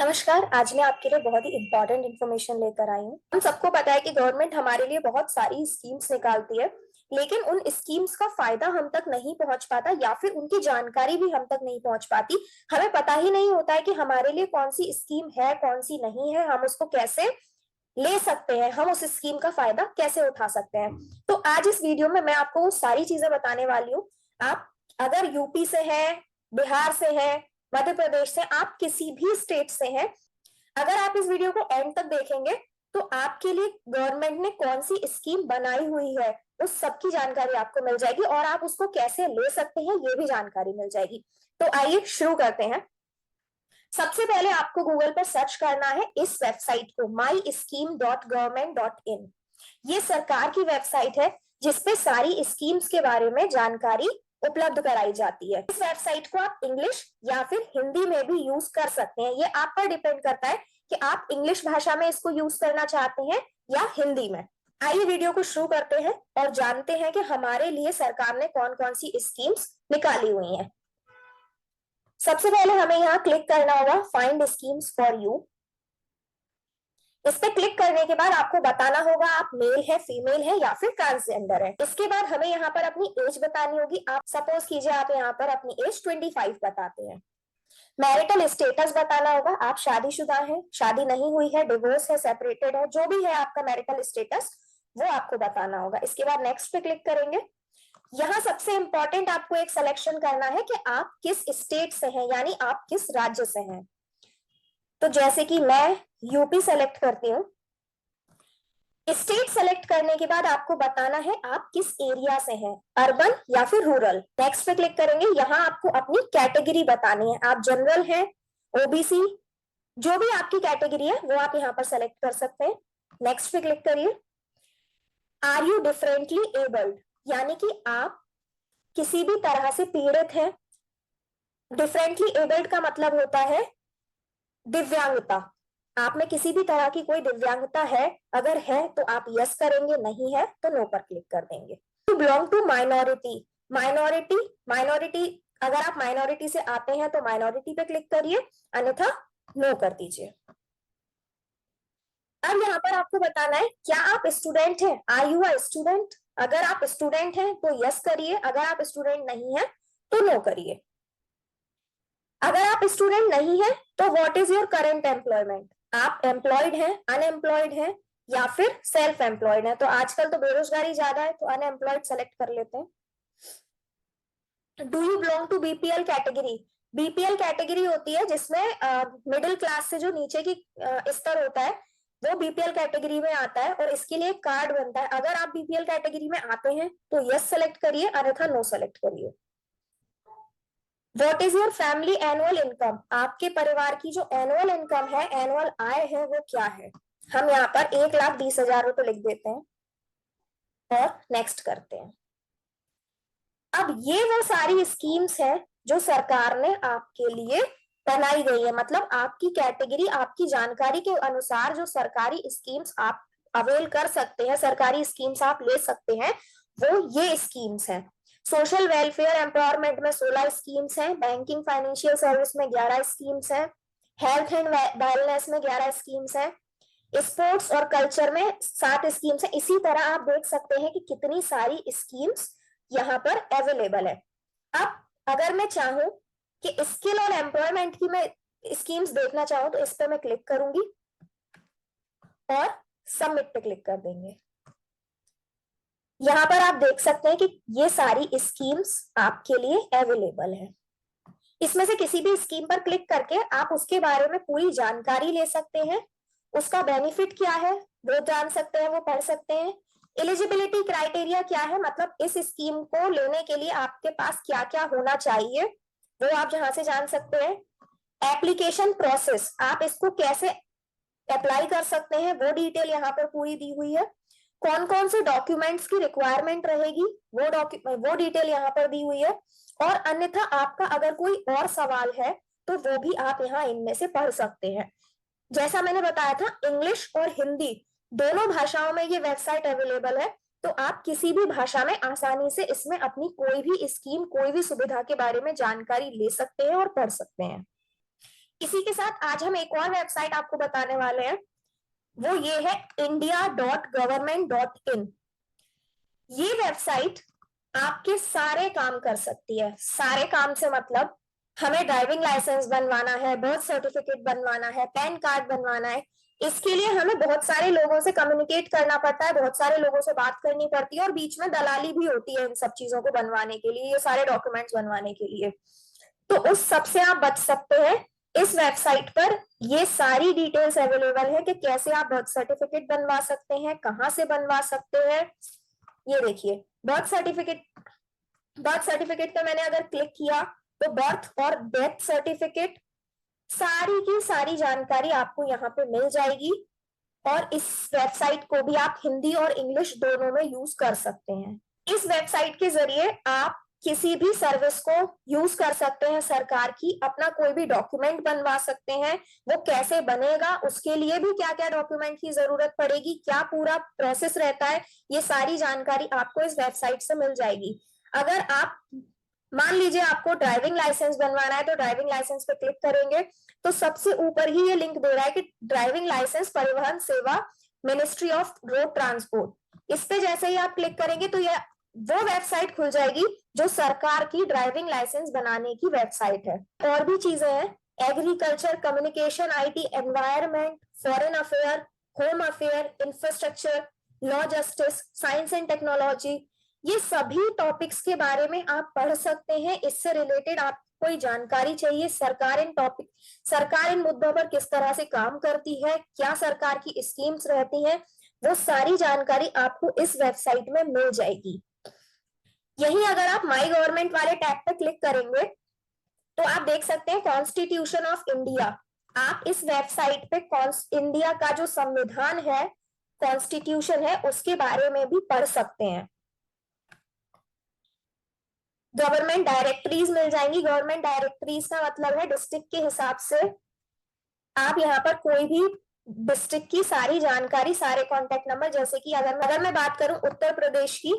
नमस्कार। आज मैं आपके लिए बहुत ही इंपॉर्टेंट इन्फॉर्मेशन लेकर आई हूँ। हम सबको पता है कि गवर्नमेंट हमारे लिए बहुत सारी स्कीम्स निकालती है, लेकिन उन स्कीम्स का फायदा हम तक नहीं पहुंच पाता या फिर उनकी जानकारी भी हम तक नहीं पहुंच पाती। हमें पता ही नहीं होता है कि हमारे लिए कौन सी स्कीम है, कौन सी नहीं है, हम उसको कैसे ले सकते हैं, हम उस स्कीम का फायदा कैसे उठा सकते हैं। तो आज इस वीडियो में मैं आपको वो सारी चीजें बताने वाली हूँ। आप अगर यूपी से है, बिहार से है, मध्य प्रदेश से, आप किसी भी स्टेट से हैं, अगर आप इस वीडियो को एंड तक देखेंगे तो आपके लिए गवर्नमेंट ने कौन सी स्कीम बनाई हुई है उस सब की जानकारी आपको मिल जाएगी और आप उसको कैसे ले सकते हैं ये भी जानकारी मिल जाएगी। तो आइए शुरू करते हैं। सबसे पहले आपको गूगल पर सर्च करना है इस वेबसाइट को myscheme.government.in। ये सरकार की वेबसाइट है जिसपे सारी स्कीम्स के बारे में जानकारी उपलब्ध कराई जाती है। इस वेबसाइट को आप इंग्लिश या फिर हिंदी में भी यूज कर सकते हैं। ये आप पर डिपेंड करता है कि आप इंग्लिश भाषा में इसको यूज करना चाहते हैं या हिंदी में। आइए वीडियो को शुरू करते हैं और जानते हैं कि हमारे लिए सरकार ने कौन कौन सी स्कीम्स निकाली हुई हैं। सबसे पहले हमें यहाँ क्लिक करना होगा फाइंड स्कीम्स फॉर यू। इस पे क्लिक करने के बाद आपको बताना होगा आप मेल है, फीमेल है या फिर ट्रांसजेंडर है। इसके बाद हमें यहाँ पर अपनी एज बतानी होगी। आप सपोज कीजिए आप यहाँ पर अपनी एज 25 बताते हैं। मैरिटल स्टेटस बताना होगा, आप शादीशुदा हैं, शादी नहीं हुई है, डिवोर्स है, सेपरेटेड है, जो भी है आपका मैरिटल स्टेटस वो आपको बताना होगा। इसके बाद नेक्स्ट पे क्लिक करेंगे। यहाँ सबसे इंपॉर्टेंट आपको एक सिलेक्शन करना है कि आप किस स्टेट से हैं, यानी आप किस राज्य से हैं। तो जैसे कि मैं यूपी सेलेक्ट करती हूँ। स्टेट सेलेक्ट करने के बाद आपको बताना है आप किस एरिया से हैं, अर्बन या फिर रूरल। नेक्स्ट पे क्लिक करेंगे। यहाँ आपको अपनी कैटेगरी बतानी है, आप जनरल हैं, ओबीसी, जो भी आपकी कैटेगरी है वो आप यहाँ पर सेलेक्ट कर सकते हैं। नेक्स्ट पे क्लिक करिए। आर यू डिफरेंटली एबल्ड, यानी कि आप किसी भी तरह से पीड़ित हैं। डिफरेंटली एबल्ड का मतलब होता है दिव्यांगता। आप में किसी भी तरह की कोई दिव्यांगता है, अगर है तो आप यस करेंगे, नहीं है तो नो पर क्लिक कर देंगे। To belong to minority, minority minority अगर आप माइनॉरिटी से आते हैं तो माइनॉरिटी पे क्लिक करिए, अन्यथा नो कर दीजिए। अब यहाँ पर आपको बताना है क्या आप स्टूडेंट हैं, आर यू अ स्टूडेंट। अगर आप स्टूडेंट हैं तो यस करिए, अगर आप स्टूडेंट नहीं है तो नो करिए। अगर आप स्टूडेंट नहीं है तो what is your current employment, आप एम्प्लॉयड हैं, अनएम्प्लॉयड हैं या फिर सेल्फ एम्प्लॉयड है। तो आजकल तो बेरोजगारी ज्यादा है तो अनएम्प्लॉयड सेलेक्ट कर लेते हैं। Do you belong to BPL category. BPL category होती है जिसमें मिडिल क्लास से जो नीचे की स्तर होता है वो बीपीएल कैटेगरी में आता है और इसके लिए कार्ड बनता है। अगर आप बीपीएल कैटेगरी में आते हैं तो यस सेलेक्ट करिए, अन्यथा नो सेलेक्ट करिए। What is your family annual income, आपके परिवार की जो एनुअल इनकम है, एनुअल आय है वो क्या है। हम यहाँ पर 1,20,000 रुपए लिख देते हैं और नेक्स्ट करते हैं। अब ये वो सारी स्कीम्स है जो सरकार ने आपके लिए बनाई गई है, मतलब आपकी कैटेगरी, आपकी जानकारी के अनुसार जो सरकारी स्कीम्स आप अवेल कर सकते हैं, सरकारी स्कीम्स आप ले सकते हैं, वो ये स्कीम्स हैं। सोशल वेलफेयर एम्पावरमेंट में 16 स्कीम्स हैं, बैंकिंग फाइनेंशियल सर्विस में 11 स्कीम्स हैं, हेल्थ एंड वेलनेस में 11 स्कीम्स हैं, स्पोर्ट्स और कल्चर में 7 स्कीम्स हैं। इसी तरह आप देख सकते हैं कि कितनी सारी स्कीम्स यहाँ पर अवेलेबल है। अब अगर मैं चाहूं कि स्किल और एम्प्लॉयमेंट की मैं स्कीम्स देखना चाहूं तो इस पर मैं क्लिक करूंगी और सबमिट पे क्लिक कर देंगे। यहाँ पर आप देख सकते हैं कि ये सारी स्कीम्स आपके लिए अवेलेबल है। इसमें से किसी भी स्कीम पर क्लिक करके आप उसके बारे में पूरी जानकारी ले सकते हैं, उसका बेनिफिट क्या है वो जान सकते हैं, वो पढ़ सकते हैं। एलिजिबिलिटी क्राइटेरिया क्या है, मतलब इस स्कीम को लेने के लिए आपके पास क्या क्या होना चाहिए वो आप जहां से जान सकते हैं। एप्लीकेशन प्रोसेस, आप इसको कैसे अप्लाई कर सकते हैं वो डिटेल यहाँ पर पूरी दी हुई है। कौन कौन से डॉक्यूमेंट्स की रिक्वायरमेंट रहेगी वो डिटेल यहाँ पर दी हुई है। और अन्यथा आपका अगर कोई और सवाल है तो वो भी आप यहाँ इनमें से पढ़ सकते हैं। जैसा मैंने बताया था, इंग्लिश और हिंदी दोनों भाषाओं में ये वेबसाइट अवेलेबल है, तो आप किसी भी भाषा में आसानी से इसमें अपनी कोई भी स्कीम, कोई भी सुविधा के बारे में जानकारी ले सकते हैं और पढ़ सकते हैं। इसी के साथ आज हम एक और वेबसाइट आपको बताने वाले हैं, वो ये है india.government.in। ये वेबसाइट आपके सारे काम कर सकती है। सारे काम से मतलब हमें ड्राइविंग लाइसेंस बनवाना है, बर्थ सर्टिफिकेट बनवाना है, पैन कार्ड बनवाना है, इसके लिए हमें बहुत सारे लोगों से कम्युनिकेट करना पड़ता है, बहुत सारे लोगों से बात करनी पड़ती है और बीच में दलाली भी होती है इन सब चीजों को बनवाने के लिए, ये सारे डॉक्यूमेंट्स बनवाने के लिए। तो उस सब से आप बच सकते हैं। इस वेबसाइट पर ये सारी डिटेल्स अवेलेबल है कि कैसे आप बर्थ सर्टिफिकेट बनवा सकते हैं, कहाँ से बनवा सकते हैं। ये देखिए बर्थ सर्टिफिकेट पे मैंने अगर क्लिक किया तो बर्थ और डेथ सर्टिफिकेट सारी की सारी जानकारी आपको यहाँ पे मिल जाएगी। और इस वेबसाइट को भी आप हिंदी और इंग्लिश दोनों में यूज कर सकते हैं। इस वेबसाइट के जरिए आप किसी भी सर्विस को यूज कर सकते हैं सरकार की, अपना कोई भी डॉक्यूमेंट बनवा सकते हैं। वो कैसे बनेगा, उसके लिए भी क्या क्या डॉक्यूमेंट की जरूरत पड़ेगी, क्या पूरा प्रोसेस रहता है, ये सारी जानकारी आपको इस वेबसाइट से मिल जाएगी। अगर आप मान लीजिए आपको ड्राइविंग लाइसेंस बनवाना है तो ड्राइविंग लाइसेंस पे क्लिक करेंगे तो सबसे ऊपर ही ये लिंक दे रहा है कि ड्राइविंग लाइसेंस परिवहन सेवा मिनिस्ट्री ऑफ रोड ट्रांसपोर्ट। इस पे जैसे ही आप क्लिक करेंगे तो ये वो वेबसाइट खुल जाएगी जो सरकार की ड्राइविंग लाइसेंस बनाने की वेबसाइट है। और भी चीजें हैं, agriculture, communication, IT, environment, foreign affair, home affair, infrastructure, law, justice, science and technology, ये सभी टॉपिक्स के बारे में आप पढ़ सकते हैं। इससे रिलेटेड आप कोई जानकारी चाहिए, सरकार इन मुद्दों पर किस तरह से काम करती है, क्या सरकार की स्कीम्स रहती हैं, वो सारी जानकारी आपको इस वेबसाइट में मिल जाएगी। यही अगर आप माई गवर्नमेंट वाले टैब पे क्लिक करेंगे तो आप देख सकते हैं कॉन्स्टिट्यूशन ऑफ इंडिया। आप इस वेबसाइट पे इंडिया का जो संविधान है, कॉन्स्टिट्यूशन है, उसके बारे में भी पढ़ सकते हैं। गवर्नमेंट डायरेक्टरीज मिल जाएंगी। गवर्नमेंट डायरेक्टरीज का मतलब है डिस्ट्रिक्ट के हिसाब से आप यहाँ पर कोई भी डिस्ट्रिक्ट की सारी जानकारी, सारे कॉन्टेक्ट नंबर, जैसे कि अगर मैं बात करूं उत्तर प्रदेश की,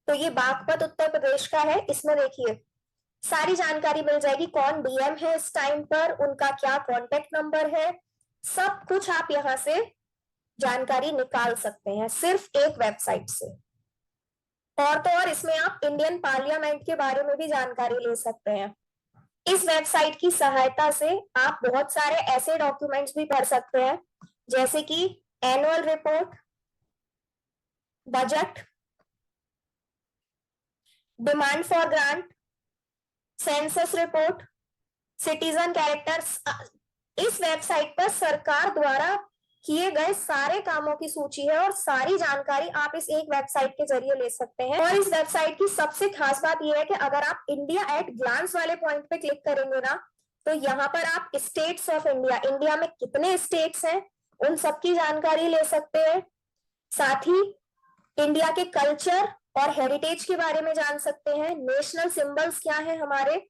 तो ये बागपत उत्तर प्रदेश का है। इसमें देखिए सारी जानकारी मिल जाएगी, कौन डीएम है इस टाइम पर, उनका क्या कॉन्टेक्ट नंबर है, सब कुछ आप यहाँ से जानकारी निकाल सकते हैं सिर्फ एक वेबसाइट से। और तो और इसमें आप इंडियन पार्लियामेंट के बारे में भी जानकारी ले सकते हैं। इस वेबसाइट की सहायता से आप बहुत सारे ऐसे डॉक्यूमेंट्स भी पढ़ सकते हैं जैसे कि annual report, budget, demand for grant, census report, citizen characters. इस वेबसाइट पर सरकार द्वारा किए गए सारे कामों की सूची है और सारी जानकारी आप इस एक वेबसाइट के जरिए ले सकते हैं। और इस वेबसाइट की सबसे खास बात यह है कि अगर आप इंडिया एट ग्लांस वाले पॉइंट पे क्लिक करेंगे ना, तो यहाँ पर आप स्टेट्स ऑफ इंडिया, इंडिया में कितने स्टेट्स हैं, उन सबकी जानकारी ले सकते हैं। साथ ही इंडिया के कल्चर और हेरिटेज के बारे में जान सकते हैं। नेशनल सिंबल्स क्या है हमारे,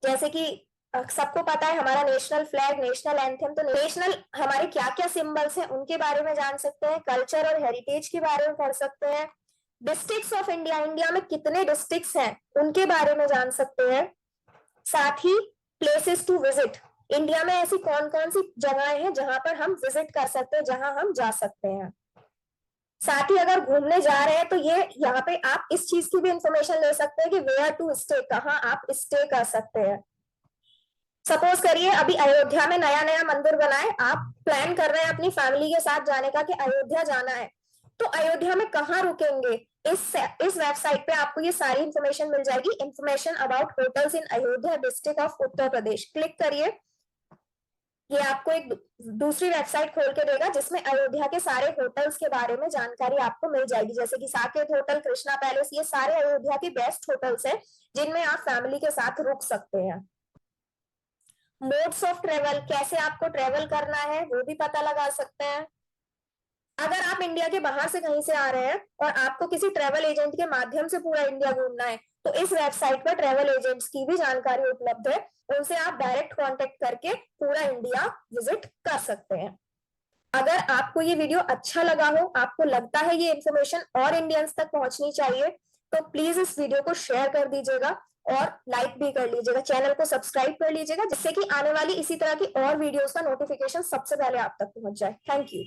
जैसे कि सबको पता है हमारा नेशनल फ्लैग, नेशनल एंथम, तो नेशनल हमारे क्या क्या सिंबल्स हैं उनके बारे में जान सकते हैं। कल्चर और हेरिटेज के बारे में पढ़ सकते हैं। डिस्ट्रिक्ट्स ऑफ इंडिया, इंडिया में कितने डिस्ट्रिक्ट्स हैं उनके बारे में जान सकते हैं। साथ ही प्लेसेस टू विजिट, इंडिया में ऐसी कौन कौन सी जगहें हैं जहां पर हम विजिट कर सकते हैं, जहां हम जा सकते हैं। साथ ही अगर घूमने जा रहे हैं तो ये यहाँ पे आप इस चीज की भी इंफॉर्मेशन ले सकते हैं कि वेयर टू स्टे, कहाँ आप स्टे कर सकते हैं। सपोज करिए अभी अयोध्या में नया नया मंदिर बना है, आप प्लान कर रहे हैं अपनी फैमिली के साथ जाने का कि अयोध्या जाना है, तो अयोध्या में कहाँ रुकेंगे, इस वेबसाइट पे आपको ये सारी इंफॉर्मेशन मिल जाएगी। Information about hotels in Ayodhya district of Uttar Pradesh, click करिए। ये आपको एक दूसरी वेबसाइट खोल के देगा जिसमें अयोध्या के सारे होटल्स के बारे में जानकारी आपको मिल जाएगी, जैसे कि साकेत होटल, कृष्णा पैलेस, ये सारे अयोध्या के बेस्ट होटल्स हैं जिनमें आप फैमिली के साथ रुक सकते हैं। मोड्स ऑफ ट्रेवल, कैसे आपको ट्रेवल करना है वो भी पता लगा सकते हैं। अगर आप इंडिया के बाहर से कहीं से आ रहे हैं और आपको किसी ट्रेवल एजेंट के माध्यम से पूरा इंडिया घूमना है तो इस वेबसाइट पर ट्रेवल एजेंट्स की भी जानकारी उपलब्ध है, उनसे आप डायरेक्ट कांटेक्ट करके पूरा इंडिया विजिट कर सकते हैं। अगर आपको ये वीडियो अच्छा लगा हो, आपको लगता है ये इन्फॉर्मेशन और इंडियंस तक पहुंचनी चाहिए, तो प्लीज इस वीडियो को शेयर कर दीजिएगा और लाइक भी कर लीजिएगा, चैनल को सब्सक्राइब कर लीजिएगा, जिससे कि आने वाली इसी तरह की और वीडियोस का नोटिफिकेशन सबसे पहले आप तक पहुंच जाए। Thank you.